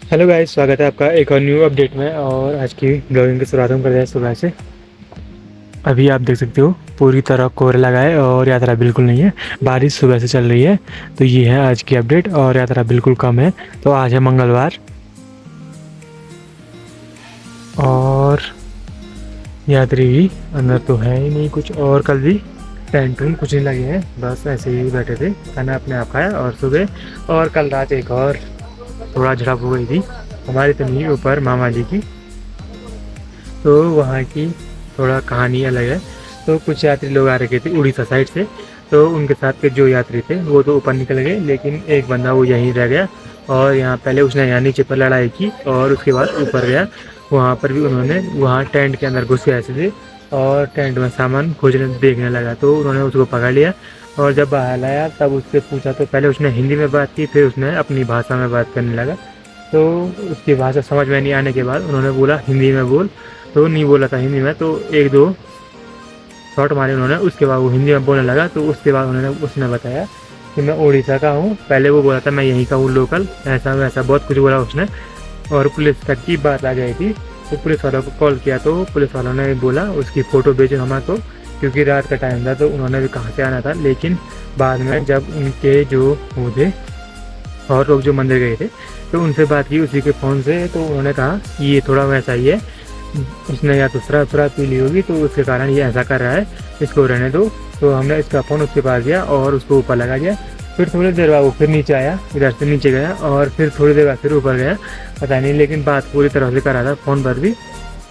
Hello guys, स्वागत है आपका एक और न्यू अपडेट में। और आज की ब्लॉगिंग की शुरुआत हम कर रहे हैं सुबह से। अभी आप देख सकते हो पूरी तरह कोहरा लगा है और यात्रा बिल्कुल नहीं है। बारिश सुबह से चल रही है। तो ये है आज की अपडेट और यात्रा बिल्कुल कम है। तो आज है मंगलवार और यात्री भी अंदर तो है ही नहीं कुछ। और कल भी टेंट वेंट कुछ नहीं लगे हैं, बस ऐसे ही बैठे थे, खाना अपने आप खाया। और सुबह और कल रात एक और थोड़ा झड़प हो गई थी हमारी तो नहीं, ऊपर मामा जी की। तो वहाँ की थोड़ा कहानी अलग है। तो कुछ यात्री लोग आ रखे थे उड़ीसा साइड से। तो उनके साथ के जो यात्री थे वो तो ऊपर निकल गए, लेकिन एक बंदा वो यहीं रह गया। और यहाँ पहले उसने यहाँ नीचे पर लड़ाई की और उसके बाद ऊपर गया। वहाँ पर भी उन्होंने वहाँ टेंट के अंदर घुस गए ऐसे थे और टेंट में सामान खोजने देखने लगा। तो उन्होंने उसको पकड़ लिया और जब बाहर लाया तब उससे पूछा तो पहले उसने हिंदी में बात की, फिर उसने अपनी भाषा में बात करने लगा। तो उसकी भाषा समझ में नहीं आने के बाद उन्होंने बोला हिंदी में बोल। तो नहीं बोला था हिंदी में, तो एक दो शॉट मारे उन्होंने। उसके बाद वो हिंदी में बोलने लगा। तो उसके बाद उसने बताया कि मैं उड़ीसा का हूँ। पहले वो बोला था मैं यहीं का हूँ लोकल, ऐसा वैसा बहुत कुछ बोला उसने। और पुलिस तक की बात आ गई थी। तो पुलिस वालों को कॉल किया तो पुलिस वालों ने बोला उसकी फ़ोटो भेजो हमारे को, क्योंकि रात का टाइम था तो उन्होंने भी कहाँ से आना था। लेकिन बाद में जब उनके जो वो थे और लोग जो मंदिर गए थे तो उनसे बात की उसी के फ़ोन से। तो उन्होंने कहा ये थोड़ा वैसा ही है, उसने या तो शराब शराब पी ली होगी तो उसके कारण ये ऐसा कर रहा है, इसको रहने दो। तो हमने इसका फ़ोन उसके पास दिया और उसको ऊपर लगा दिया। फिर थोड़ी देर बाद वो फिर नीचे आया, इधर से नीचे गया और फिर थोड़ी देर बाद फिर ऊपर गया। पता नहीं, लेकिन बात पूरी तरह से कर रहा था फ़ोन पर भी।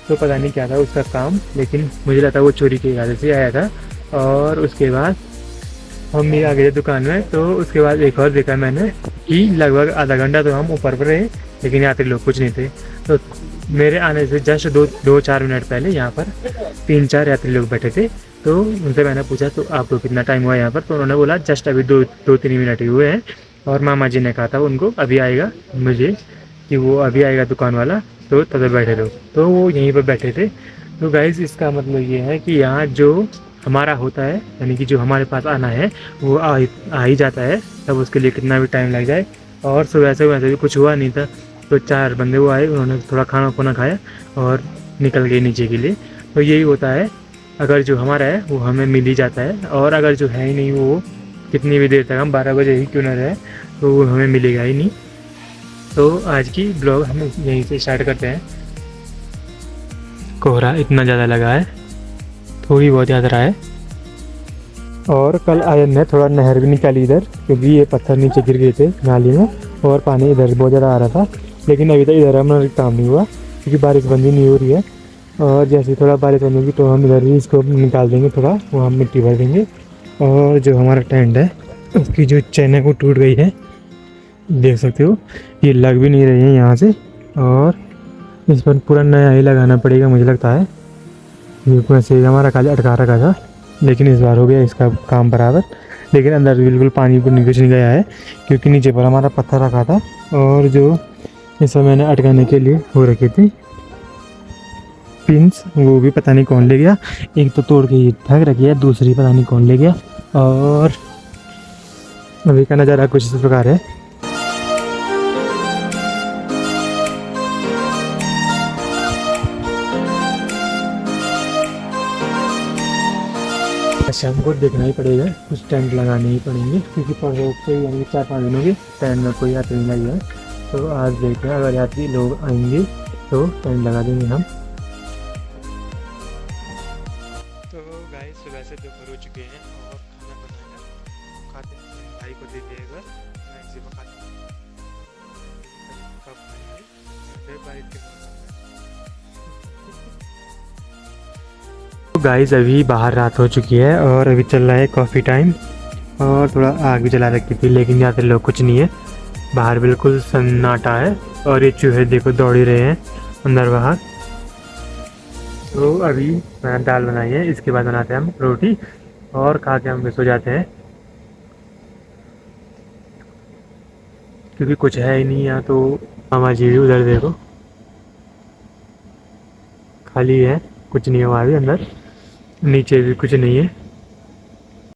तो पता नहीं क्या था उसका काम, लेकिन मुझे लगता है वो चोरी के इरादे से आया था। और उसके बाद हम भी आ गए दुकान में। तो उसके बाद एक और देखा मैंने कि लगभग आधा घंटा तो हम ऊपर पर रहे, लेकिन यात्री लोग कुछ नहीं थे। तो मेरे आने से जस्ट दो चार मिनट पहले यहाँ पर 3-4 यात्री लोग बैठे थे। तो उनसे मैंने पूछा तो आपको कितना टाइम हुआ यहाँ पर। तो उन्होंने बोला जस्ट अभी 2-3 मिनट ही हुए हैं। और मामा जी ने कहा था उनको अभी आएगा, मुझे कि वो अभी आएगा दुकान वाला, तो तब तक बैठे रहो। तो वो यहीं पर बैठे थे। तो गाइज़ इसका मतलब ये है कि यहाँ जो हमारा होता है, यानी कि जो हमारे पास आना है वो आ ही जाता है, तब उसके लिए कितना भी टाइम लग जाए। और सुबह से वैसे भी कुछ हुआ नहीं था। तो 4 बंदे वो आए, उन्होंने थोड़ा खाना खुना खाया और निकल गए नीचे के लिए। तो यही होता है, अगर जो हमारा है वो हमें मिल ही जाता है, और अगर जो है ही नहीं वो कितनी भी देर तक हम 12 बजे ही क्यों ना रहे तो वो हमें मिलेगा ही नहीं। तो आज की ब्लॉग हम यहीं से स्टार्ट करते हैं। कोहरा इतना ज़्यादा लगा है, थोड़ी बहुत यात्रा है। और कल आयन ने थोड़ा नहर भी निकाली इधर, क्योंकि ये पत्थर नीचे गिर गए थे नाली में और पानी इधर बहुत ज़्यादा आ रहा था। लेकिन अभी तक इधर हमारा काम नहीं हुआ क्योंकि बारिश बंदी नहीं हो रही है। और जैसे थोड़ा बारिश बंदेगी तो हम इधर ही इसको निकाल देंगे, थोड़ा वहाँ मिट्टी भर देंगे। और जो हमारा टेंट है उसकी जो चैन है वो टूट गई है, देख सकते हो। ये लग भी नहीं रही है यहाँ से, और इस पर पूरा नया ही लगाना पड़ेगा मुझे लगता है। ये वैसे हमारा खाली अटका रखा था, लेकिन इस बार हो गया इसका काम बराबर। लेकिन अंदर बिल्कुल पानी को कुछ नहीं गया है, क्योंकि नीचे पर हमारा पत्थर रखा था। और जो इस मैंने अटकाने के लिए हो रखी थी पिंस, वो भी पता नहीं कौन ले गया। एक तो तोड़ के फेंक रखी है, दूसरी पता नहीं कौन ले गया। और अभी का नज़ारा कुछ इस प्रकार है। अच्छा, हमको देखना ही पड़ेगा, कुछ टेंट लगाने ही पड़ेंगे, क्योंकि परसों से यानी 4-5 दिनों के टेंट में कोई यात्री नहीं लगी है। तो आज देखते हैं, अगर यात्री लोग आएंगे तो टेंट लगा देंगे हम। तो गाइस सुबह से दोपहर हो चुके हैं और खाना बनाया खाते हैं, भाई को दे दिएगा, मैं इसी में खाता हूँ। कब खाएंगे फिर बारिश के मौसम में। तो गाइस अभी बाहर रात हो चुकी है और अभी चल रहा है कॉफ़ी टाइम। और थोड़ा आग भी जला रखी थी, लेकिन यहाँ पे लोग कुछ नहीं है, बाहर बिल्कुल सन्नाटा है। और ये चूहे देखो दौड़ ही रहे हैं अंदर बाहर। तो अभी मैंने दाल बनाई है, इसके बाद बनाते हैं हम रोटी और खा के हम सो जाते हैं, क्योंकि कुछ है ही नहीं यहाँ। तो मामा जी भी उधर देखो खाली है, कुछ नहीं है वहाँ भी अंदर, नीचे भी कुछ नहीं है।